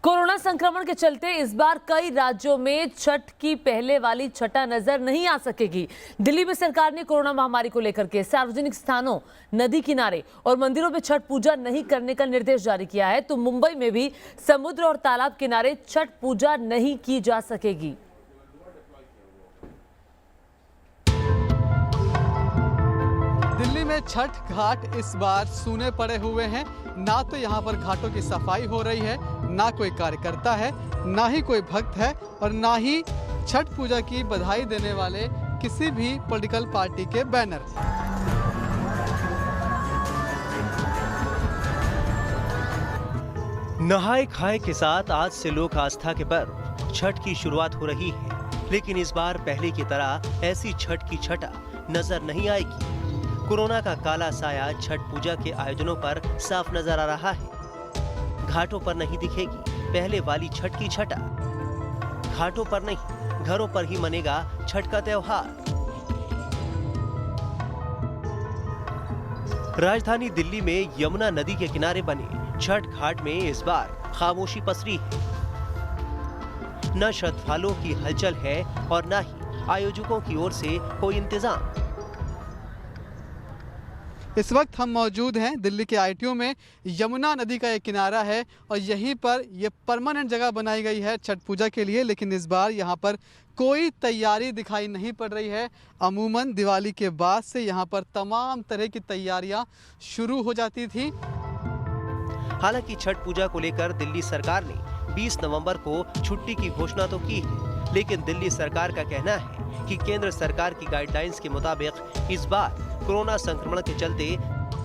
Corona संक्रमण के चलते इस बार कई राज्यों में छठ की पहले वाली छठा नजर नहीं आ सकेगी। दिल्ली में सरकार ने कोरोना महामारी को लेकर के सार्वजनिक स्थानों, नदी किनारे और मंदिरों में छठ पूजा नहीं करने का निर्देश जारी किया है, तो मुंबई में भी समुद्र और तालाब किनारे छठ पूजा नहीं की जा सकेगी। दिल्ली में छठ घाट इस बार सूने पड़े हुए हैं। ना तो यहाँ पर घाटों की सफाई हो रही है, ना कोई कार्यकर्ता है, ना ही कोई भक्त है और ना ही छठ पूजा की बधाई देने वाले किसी भी पॉलिटिकल पार्टी के बैनर। नहाए खाए के साथ आज से लोक आस्था के पर्व छठ की शुरुआत हो रही है, लेकिन इस बार पहले की तरह ऐसी छठ की छठा नजर नहीं आएगी। कोरोना का काला साया छठ पूजा के आयोजनों पर साफ नजर आ रहा है। घाटों पर नहीं दिखेगी पहले वाली छठ की छठा। घाटों पर नहीं, घरों पर ही मनेगा छठ का त्योहार। राजधानी दिल्ली में यमुना नदी के किनारे बने छठ घाट में इस बार खामोशी पसरी है। न श्रद्धालुओं की हलचल है और न ही आयोजकों की ओर से कोई इंतजाम। इस वक्त हम मौजूद हैं दिल्ली के आईटीओ में। यमुना नदी का एक किनारा है और यहीं पर ये परमानेंट जगह बनाई गई है छठ पूजा के लिए, लेकिन इस बार यहाँ पर कोई तैयारी दिखाई नहीं पड़ रही है। अमूमन दिवाली के बाद से यहाँ पर तमाम तरह की तैयारियाँ शुरू हो जाती थी। हालांकि छठ पूजा को लेकर दिल्ली सरकार ने 20 नवंबर को छुट्टी की घोषणा तो की है, लेकिन दिल्ली सरकार का कहना है कि केंद्र सरकार की गाइडलाइंस के मुताबिक इस बार कोरोना संक्रमण के चलते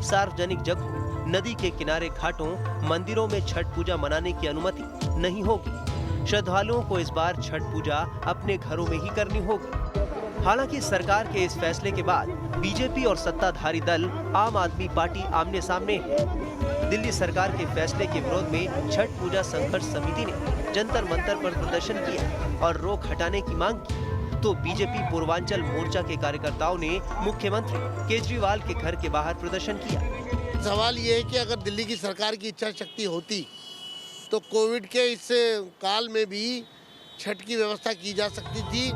सार्वजनिक जगहों, नदी के किनारे घाटों, मंदिरों में छठ पूजा मनाने की अनुमति नहीं होगी। श्रद्धालुओं को इस बार छठ पूजा अपने घरों में ही करनी होगी। हालांकि सरकार के इस फैसले के बाद बीजेपी और सत्ताधारी दल आम आदमी पार्टी आमने सामने है। दिल्ली सरकार के फैसले के विरोध में छठ पूजा संघर्ष समिति ने जंतर मंतर पर प्रदर्शन किया और रोक हटाने की मांग की, तो बीजेपी पूर्वांचल मोर्चा के कार्यकर्ताओं ने मुख्यमंत्री केजरीवाल के घर के बाहर प्रदर्शन किया। सवाल ये है कि अगर दिल्ली की सरकार की इच्छा शक्ति होती तो कोविड के इस काल में भी छठ की व्यवस्था की जा सकती थी।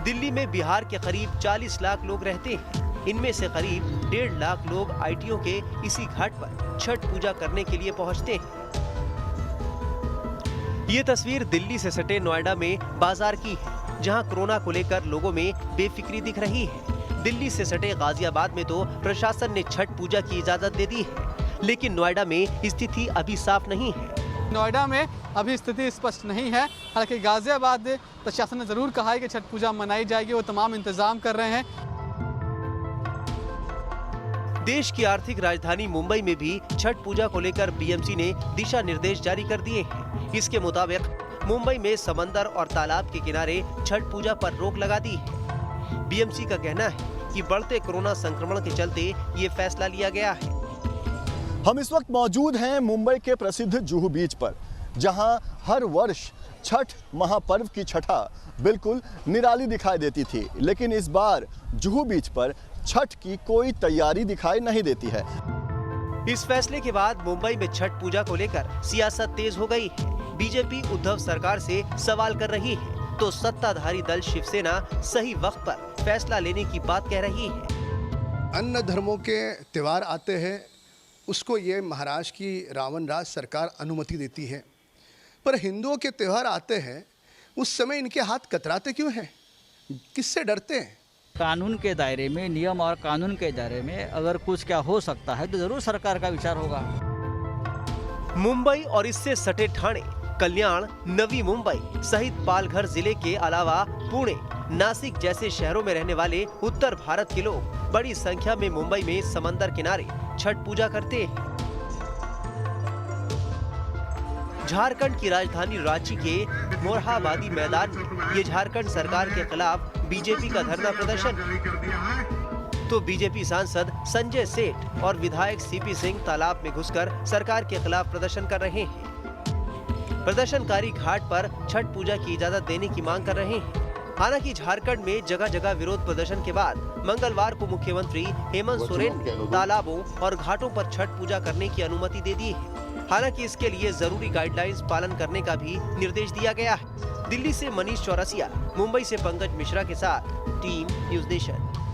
दिल्ली में बिहार के करीब 40 लाख लोग रहते हैं। इनमें से करीब 1.5 लाख लोग आईटीओ के इसी घाट पर छठ पूजा करने के लिए पहुंचते हैं। ये तस्वीर दिल्ली से सटे नोएडा में बाजार की है, जहां कोरोना को लेकर लोगों में बेफिक्री दिख रही है। दिल्ली से सटे गाजियाबाद में तो प्रशासन ने छठ पूजा की इजाजत दे दी है, लेकिन नोएडा में स्थिति अभी साफ नहीं है। नोएडा में अभी स्थिति स्पष्ट नहीं है। हालांकि गाजियाबाद प्रशासन ने जरूर कहा है कि छठ पूजा मनाई जाएगी, वो तमाम इंतजाम कर रहे हैं। देश की आर्थिक राजधानी मुंबई में भी छठ पूजा को लेकर बीएमसी ने दिशा निर्देश जारी कर दिए हैं। इसके मुताबिक मुंबई में समंदर और तालाब के किनारे छठ पूजा पर रोक लगा दी है। बीएमसी का कहना है कि बढ़ते कोरोना संक्रमण के चलते ये फैसला लिया गया है। हम इस वक्त मौजूद हैं मुंबई के प्रसिद्ध जुहू बीच पर, जहां हर वर्ष छठ महापर्व की छठा बिल्कुल निराली दिखाई देती थी, लेकिन इस बार जुहू बीच पर छठ की कोई तैयारी दिखाई नहीं देती है। इस फैसले के बाद मुंबई में छठ पूजा को लेकर सियासत तेज हो गई है। बीजेपी उद्धव सरकार से सवाल कर रही है, तो सत्ताधारी दल शिवसेना सही वक्त पर फैसला लेने की बात कह रही है। अन्य धर्मों के त्योहार आते हैं, उसको ये महाराष्ट्र की रावण राज सरकार अनुमति देती है, पर हिंदुओं के त्योहार आते हैं उस समय इनके हाथ कतराते क्यों हैं? किससे डरते हैं? कानून के दायरे में, नियम और कानून के दायरे में अगर कुछ क्या हो सकता है तो जरूर सरकार का विचार होगा। मुंबई और इससे सटे ठाणे, कल्याण, नवी मुंबई सहित पालघर जिले के अलावा पुणे, नासिक जैसे शहरों में रहने वाले उत्तर भारत के लोग बड़ी संख्या में मुंबई में समंदर किनारे छठ पूजा करते हैं। झारखंड की राजधानी रांची के मोरहाबादी मैदान में ये झारखंड सरकार के खिलाफ बीजेपी का धरना प्रदर्शन, तो बीजेपी सांसद संजय सेठ और विधायक सीपी सिंह तालाब में घुसकर सरकार के खिलाफ प्रदर्शन कर रहे हैं। प्रदर्शनकारी घाट पर छठ पूजा की इजाजत देने की मांग कर रहे हैं। हालांकि झारखंड में जगह जगह विरोध प्रदर्शन के बाद मंगलवार को मुख्यमंत्री हेमंत सोरेन ने तालाबों और घाटों पर छठ पूजा करने की अनुमति दे दी है। हालांकि इसके लिए जरूरी गाइडलाइंस पालन करने का भी निर्देश दिया गया है। दिल्ली से मनीष चौरसिया, मुंबई से पंकज मिश्रा के साथ टीम न्यूज़ नेशन।